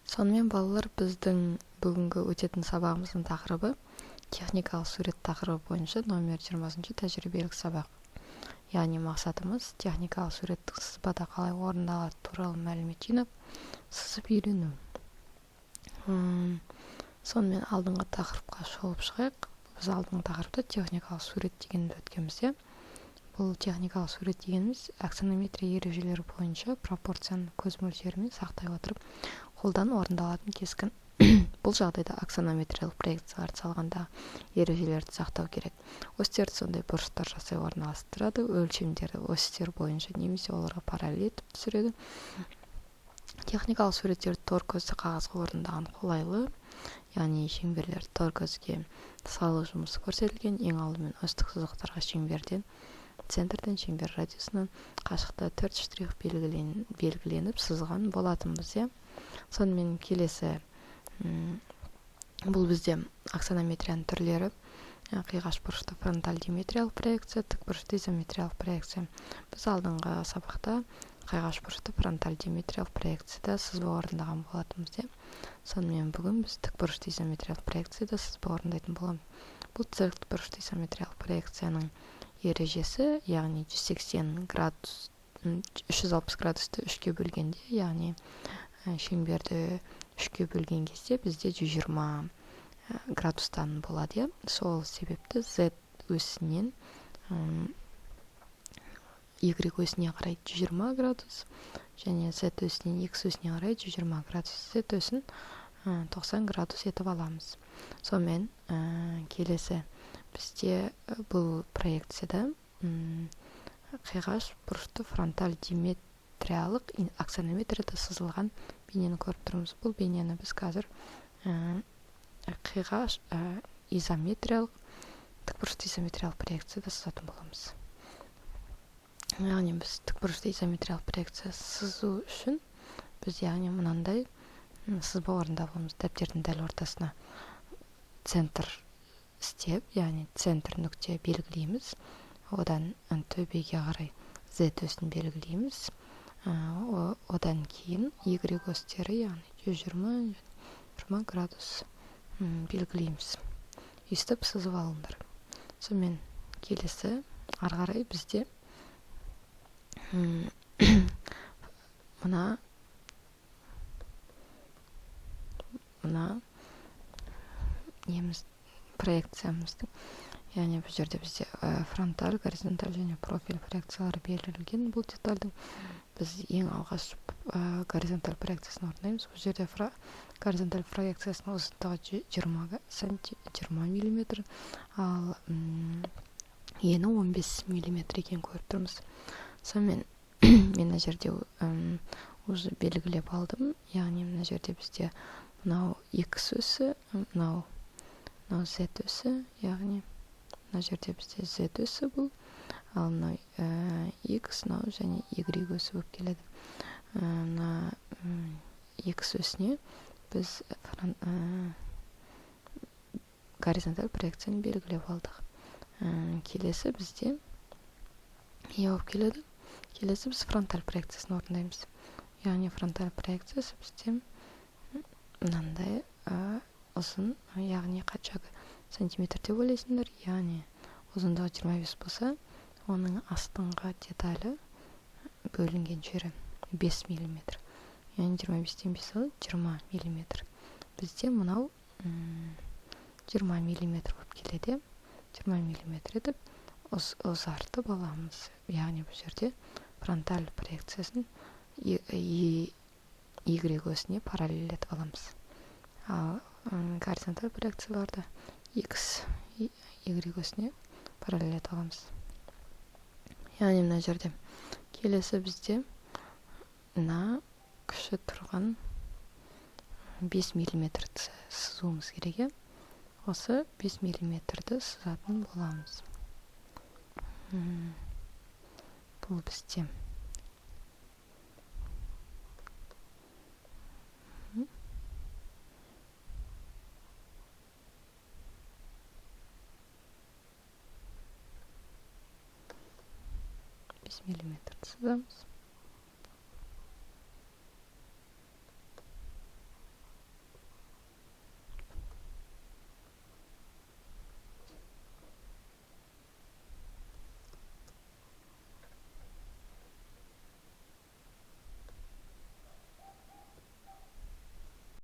Сонымен балалар, біздің бүгінгі өтетін сабағымыздың тақырыбы техникалық сурет тақырыбы бойынша номер 20 тәжірибелік сабақ. Яғни мақсатымыз техникалық суреттің сызбада қалай орындалады туралы мәлімет жинап, сызып үйрену. Сонымен алдыңғы тақырыпқа шолып шығайық. Біз алдыңғы тақырыпта техникалық сурет дегенді өткенбіз. Бұл техникалық сурет дегеніміз аксонометрия ережелері бойынша пропорцияны көз мөлшерімен сақтай отырып қолдан орындалатын кескін. Бұл жағдайда аксонометриялық проекцияларды салғанда ережелерді сақтау керек. Осьтерді сондай бұрыштар жасай орналастырады, өлшемдерді осьтер бойынша немесе оларға параллель етіп түсіреді. Техникалық суреттерді тор көзді қағазға орындаған қолайлы, яғни шеңберлер тор көзге салу жұмысы көрсетілген. Ең алдымен осьтік сызықтарға шеңберден, центрден шеңбер радиусынан қашықта 4 штрих белгіленіп сызған болатынбыз. Сонымен келесі, бұл бізде аксонометрияның түрлері: қиғаш бұрышты фронталь диметриялық проекция, тік бұрышты изометриялық проекция. Біз алдыңғы сабақта қиғаш бұрышты фронталь диметриялық проекцияда сызба орындаған болатынбыз. Сонымен бүгін біз тік бұрышты изометриялық проекцияда сызба орындайтын боламыз. Бұл тік бұрышты изометриялық проекцияның ережесі, яғни 180 градус, 360 градусты 3-ке бөлгенде, яғни шеңберді 3-ке бөлген кезде бізде 120 градустан болады. Сол себепті Z өсінен Y өсіне қарай 120 градус, және Z өсінен X өсіне қарай 120 градус. Z өсін 90 градус етіп аламыз. Сонымен келесі, бізде бұл проекцияда қиғаш бұрышты фронталь диметриялық аксонометрияда сызылған бейнені көріп тұрмыз. Бұл бейнені біз қазір қиғаш изометриялық, тікбұрышты изометриялық проекцияда сызатын боламыз. Яғни біз тікбұрышты изометриялық проекция сызу үшін біз яғни мынандай сызба орындауымыз. Дәптердің дәл ортасына центр істеп, яғни центр нүкте белгілейміз. Одан төбеге қарай Z өсін белгілейміз. Одан кейін Y осьтері, яғни 120 градус белгілейміз. Өстіп сызып алыңдар. Сонымен келесі, ары қарай бізде мына неміз проекциямыздың, яғни бұл жерде бізде фронталь, горизонталь және профиль проекциялары белгіленген. Бұл детальдің біз ең алғаш горизонталь проекциясын орындаймыз. Бұл жерде горизонталь проекциясының ұзындығы 20 мм, ал ені 15 мм екен көріп тұрмыз. Сонымен мен мына жерде уже белгілеп алдым. Яғни мына жерде бізде мынау X өсі, мынау Z өсі, яғни мына жерде бізде Z өсі бұл, ал мынау X, мынау және Y өсі болып келеді. Мына X өсіне біз горизонталь проекцияны белгілеп алдық. Келесі бізде не болып келеді? Келесі біз фронталь проекциясын орындаймыз. Яғни фронталь проекциясы бізде мынандай ұзын, яғни қанша сантиметр деп ойлайсыңдар. Яғни ұзындығы 25 болса, оның астыңғы деталі бөлінген жері 5 мм. Яғни 25-тен 5 алып 20 мм. Бізде мынау 20 мм болып келеді. 20 мм етіп ұзартып аламыз. Яғни бұл жерде фронталь проекциясын Y өсіне параллель етіп аламыз. Ал горизонталь проекцияларды X, Y өсіне параллель етіп аламыз. Яғни мына жерде келесі бізде мына күші тұрған 5 мм-ді сызуымыз керек. Осы 5 мм-ді сызатын боламыз. Бұл бізде мм сызамыз.